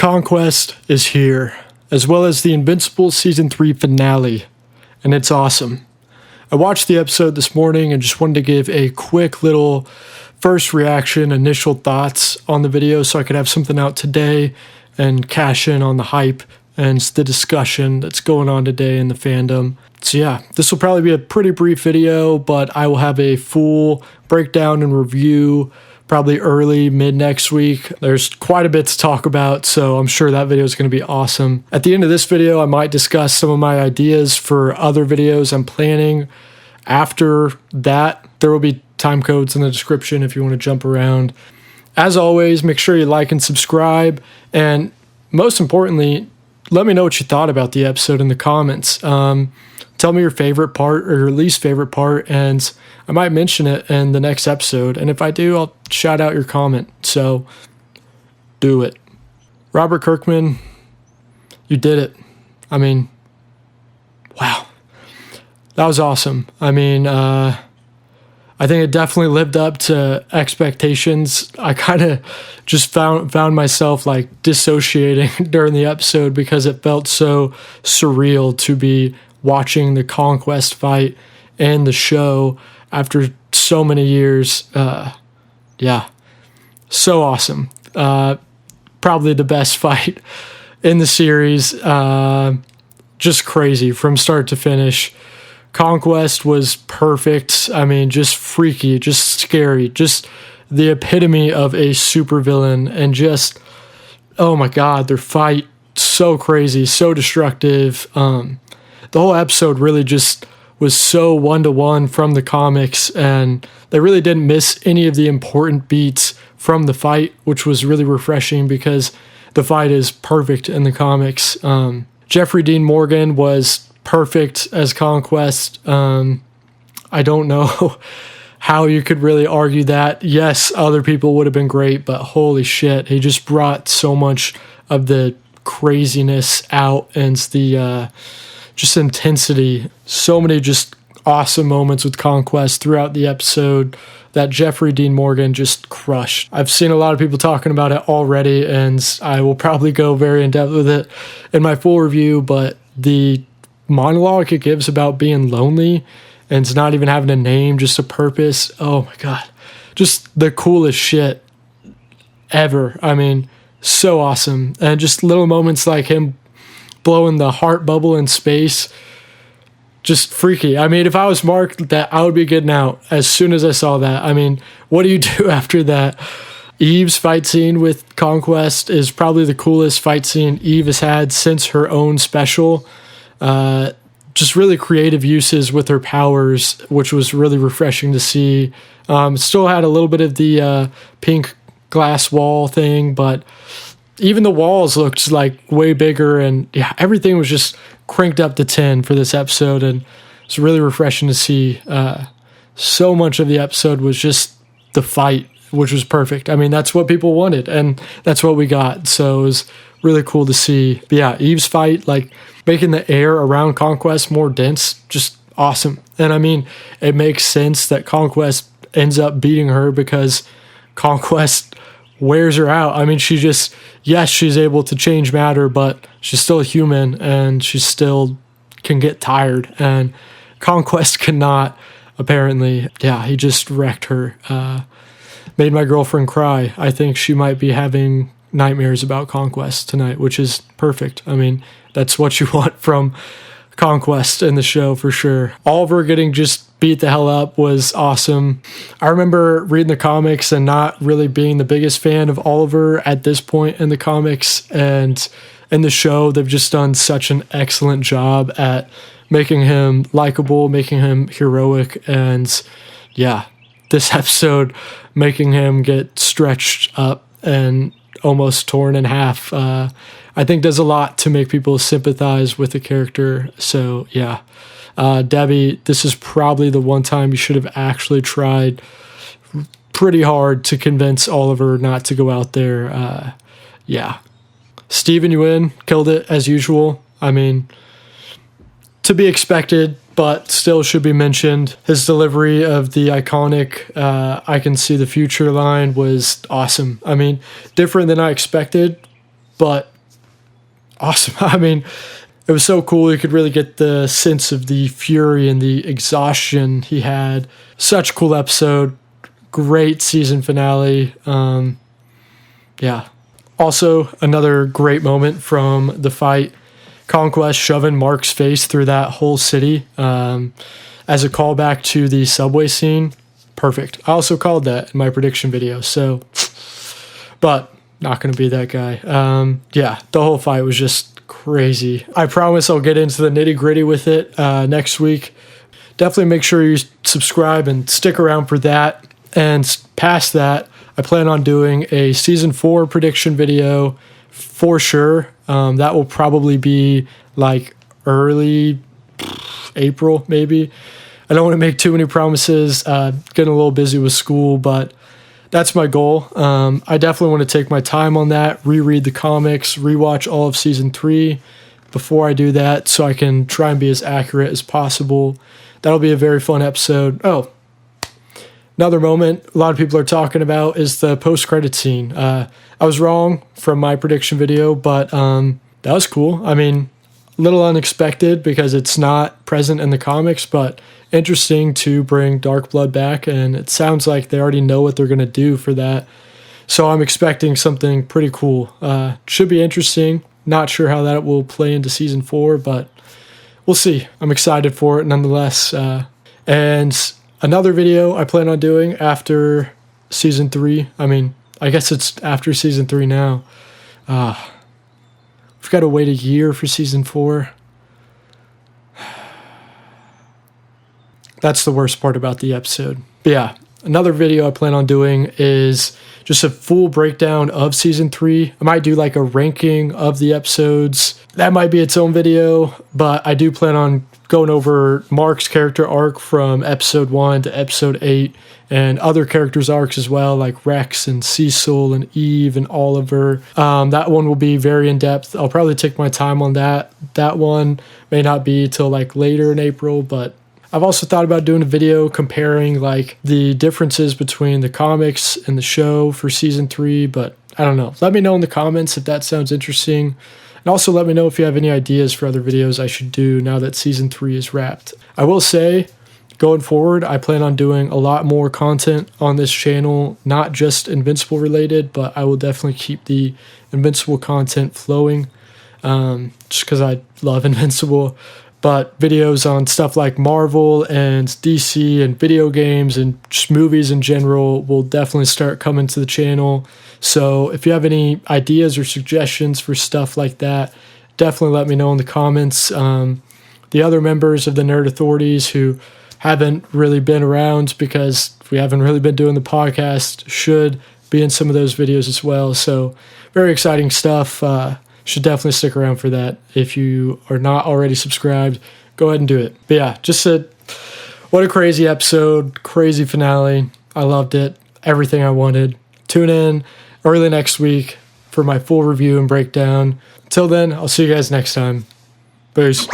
Conquest is here, as well as the Invincible Season 3 finale, and it's awesome. I watched the episode this morning and just wanted to give a quick little first reaction, initial thoughts on the video so I could have something out today and cash in on the hype and the discussion that's going on today in the fandom. So yeah, this will probably be a pretty brief video, but I will have a full breakdown and review probably early, mid next week. There's quite a bit to talk about, so I'm sure that video is going to be awesome. At the end of this video, I might discuss some of my ideas for other videos I'm planning. After that, there will be time codes in the description if you want to jump around. As always, make sure you like and subscribe, and most importantly, let me know what you thought about the episode in the comments. Tell me your favorite part or your least favorite part, and I might mention it in the next episode. And if I do, I'll shout out your comment. So do it. Robert Kirkman, you did it. I mean, wow. That was awesome. I mean, I think it definitely lived up to expectations. I kind of just found myself like dissociating during the episode because it felt so surreal to be watching the Conquest fight and the show after so many years. Yeah, so awesome. Probably the best fight in the series. Just crazy from start to finish. Conquest was perfect. I mean, just freaky, just scary, just the epitome of a supervillain, and just, oh my God, their fight, so crazy, so destructive. The whole episode really just was so one-to-one from the comics, and they really didn't miss any of the important beats from the fight, which was really refreshing because the fight is perfect in the comics. Jeffrey Dean Morgan was perfect as Conquest. I don't know how you could really argue that. Yes, other people would have been great, but holy shit, he just brought so much of the craziness out and the just intensity. So many just awesome moments with Conquest throughout the episode that Jeffrey Dean Morgan just crushed. I've seen a lot of people talking about it already, and I will probably go very in depth with it in my full review, but the monologue it gives about being lonely and it's not even having a name, just a purpose. Oh my God. Just the coolest shit ever. I mean, so awesome. And just little moments like him blowing the heart bubble in space. Just freaky. I mean, if I was Mark, that I would be getting out as soon as I saw that. I mean, what do you do after that? Eve's fight scene with Conquest is probably the coolest fight scene Eve has had since her own special. Just really creative uses with her powers, which was really refreshing to see. Still had a little bit of the pink glass wall thing, but even the walls looked like way bigger, and yeah, everything was just cranked up to 10 for this episode, and it's really refreshing to see. So much of the episode was just the fight, which was perfect. I mean, that's what people wanted, and that's what we got. So it was really cool to see. But yeah, Eve's fight, like making the air around Conquest more dense, just awesome. And I mean, it makes sense that Conquest ends up beating her because Conquest wears her out. I mean, she just, yes, she's able to change matter, but she's still a human and she still can get tired. And Conquest cannot, apparently. Yeah, he just wrecked her. Made my girlfriend cry. I think she might be having nightmares about Conquest tonight, which is perfect. I mean, that's what you want from Conquest in the show for sure. Oliver getting just beat the hell up was awesome. I remember reading the comics and not really being the biggest fan of Oliver at this point in the comics, and in the show they've just done such an excellent job at making him likable, making him heroic, and yeah, this episode making him get stretched up and almost torn in half, I think does a lot to make people sympathize with the character. So yeah, Debbie, this is probably the one time you should have actually tried pretty hard to convince Oliver not to go out there. Yeah, Steven Yeun killed it as usual. I mean, to be expected, but still should be mentioned. His delivery of the iconic I can see the future line was awesome. I mean, different than I expected, but awesome. I mean, it was so cool. You could really get the sense of the fury and the exhaustion he had. Such a cool episode. Great season finale. Yeah. Also, another great moment from the fight. Conquest shoving Mark's face through that whole city as a callback to the subway scene. Perfect. I also called that in my prediction video. So, but not going to be that guy. Yeah, the whole fight was just crazy. I promise I'll get into the nitty gritty with it next week. Definitely make sure you subscribe and stick around for that. And past that, I plan on doing a season 4 prediction video for sure. That will probably be like early April, maybe. I don't want to make too many promises. Getting a little busy with school, but that's my goal. I definitely want to take my time on that, reread the comics, rewatch all of season 3 before I do that so I can try and be as accurate as possible. That'll be a very fun episode. Oh, another moment a lot of people are talking about is the post-credit scene. I was wrong from my prediction video, but that was cool. I mean, a little unexpected because it's not present in the comics, but interesting to bring Dark Blood back, and it sounds like they already know what they're going to do for that. So I'm expecting something pretty cool. Should be interesting. Not sure how that will play into season 4, but we'll see. I'm excited for it nonetheless. And another video I plan on doing after season 3. I mean, I guess it's after season 3 now. We've got to wait a year for season 4. That's the worst part about the episode. But yeah, another video I plan on doing is just a full breakdown of season 3. I might do like a ranking of the episodes. That might be its own video, but I do plan on going over Mark's character arc from episode 1 to episode 8 and other characters' arcs as well, like Rex and Cecil and Eve and Oliver. That one will be very in-depth. I'll probably take my time on that. That one may not be till like later in April, but I've also thought about doing a video comparing like the differences between the comics and the show for season 3, but I don't know. Let me know in the comments if that sounds interesting. And also let me know if you have any ideas for other videos I should do now that season 3 is wrapped. I will say, going forward, I plan on doing a lot more content on this channel, not just Invincible related, but I will definitely keep the Invincible content flowing just because I love Invincible. But videos on stuff like Marvel and DC and video games and just movies in general will definitely start coming to the channel. So if you have any ideas or suggestions for stuff like that, definitely let me know in the comments. The other members of the Nerd Authorities who haven't really been around because we haven't really been doing the podcast should be in some of those videos as well. So very exciting stuff. Should definitely stick around for that. If you are not already subscribed, go ahead and do it. But yeah, what a crazy episode, crazy finale. I loved it. Everything I wanted. Tune in early next week for my full review and breakdown. Until then, I'll see you guys next time. Peace.